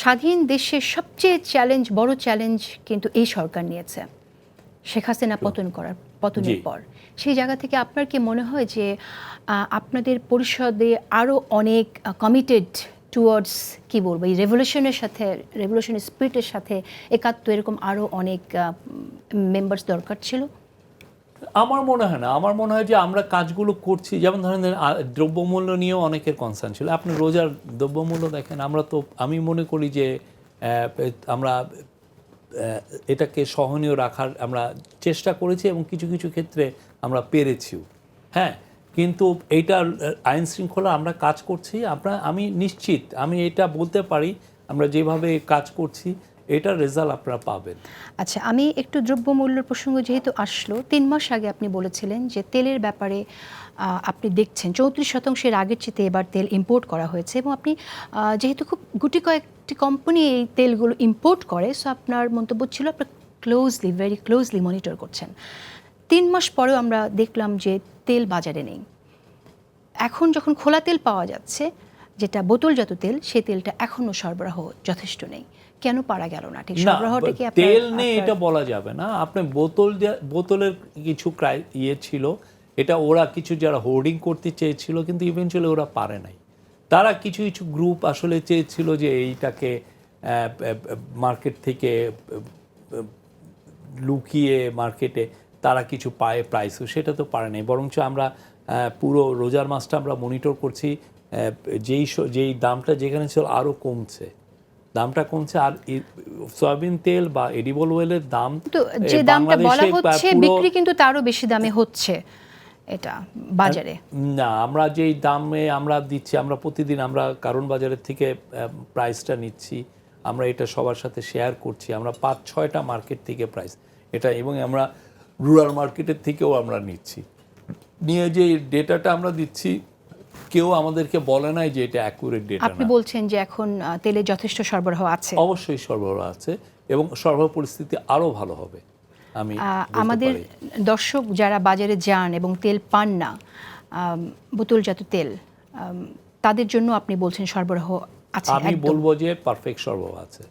স্বাধীন দেশের সবচেয়ে বড় চ্যালেঞ্জ কিন্তু এই সরকার নিয়েছে শেখ হাসিনা পতনের পর। সেই জায়গা থেকে আপনার কি মনে হয় যে আপনাদের পরিষদে আরও অনেক কমিটেড টুয়ার্ডস কি বলবো এই রেভলিউশনের স্পিরিটের সাথে এরকম আরও অনেক মেম্বার্স দরকার ছিল? আমার মনে হয় না। আমার মনে হয় যে আমরা কাজগুলো করছি, যেমন ধরেন দ্রব্যমূল্য নিয়েও অনেকের কনসার্ন ছিল। আপনি রোজার দ্রব্যমূল্য দেখেন, আমি মনে করি যে আমরা এটাকে সহনীয় রাখার আমরা চেষ্টা করেছি এবং কিছু কিছু ক্ষেত্রে আমরা পেরেছিও। হ্যাঁ, কিন্তু এইটার আইন শৃঙ্খলা আমরা কাজ করছি। আমি নিশ্চিত, আমি এটা বলতে পারি, আমরা যেভাবে কাজ করছি এটার রেজাল্ট আপনারা পাবেন। আচ্ছা, আমি একটু দ্রব্যমূল্যের প্রসঙ্গ যেহেতু আসলো, 3 মাস আগে আপনি বলেছিলেন যে তেলের ব্যাপারে আপনি দেখছেন 34% আগের চেয়ে এবার তেল ইম্পোর্ট করা হয়েছে এবং আপনি যেহেতু খুব গুটি কয়েকটি কোম্পানি এই তেলগুলো ইম্পোর্ট করে, সো আপনার মন্তব্য ছিল আপনার ভেরি ক্লোজলি মনিটর করছেন। 3 মাস পরেও আমরা দেখলাম যে তেল বাজারে নেই। এখন যখন খোলা তেল পাওয়া যাচ্ছে, যেটা বোতলজাত তেল, সেই তেলটা এখনও সরবরাহ যথেষ্ট নেই। কেন পারা গেল না? ঠিক সরবরাহটা কি তেল নেই এটা বলা যাবে না। আপনি বোতলের কিছু ছিল, এটা ওরা কিছু যারা হোর্ডিং করতে চেয়েছিল, কিন্তু ইভেনচুয়ালি ওরা পারে নাই। তারা কিছু কিছু গ্রুপ আসলে চেয়েছিল যে এইটাকে মার্কেট থেকে লুকিয়ে মার্কেটে তারা কিছু পায় প্রাইসও, সেটা তো পারে নাই। বরঞ্চ আমরা পুরো রোজার মাসটা আমরা মনিটর করছি, যেই দামটা যেখানে ছিল আরও দামটা কমছে। আর সয়াবিন তেল বা এডিবল অয়েলের দাম যে দামটা বলা হচ্ছে বিক্রি কিন্তু তারও বেশি দামে হচ্ছে এটা বাজারে। না, আমরা যেই দামে আমরা দিচ্ছি, আমরা প্রতিদিন আমরা কারণ বাজারের থেকে প্রাইসটা নিচ্ছি, আমরা এটা সবার সাথে শেয়ার করছি। আমরা 5-6টা মার্কেট থেকে প্রাইস এটা, এবং আমরা রুরাল মার্কেটের থেকেও আমরা নিচ্ছি। নিয়ে যে ডেটাটা আমরা দিচ্ছি, কেউ আমাদেরকে বলে নাই যে এটা অ্যাকুরেট ডেটা। আপনি বলছেন যে এখন তেলে যথেষ্ট সরবরাহ আছে? অবশ্যই সরবরাহ আছে এবং সরবরাহ পরিস্থিতি আরও ভালো হবে। আমাদের দর্শক যারা বাজারে যান এবং তেল পান না, বোতলজাত তেল, তাদের জন্য আপনি বলছেন সরবরাহ আছে? আমি বলবো যে পারফেক্ট সরবরাহ আছে।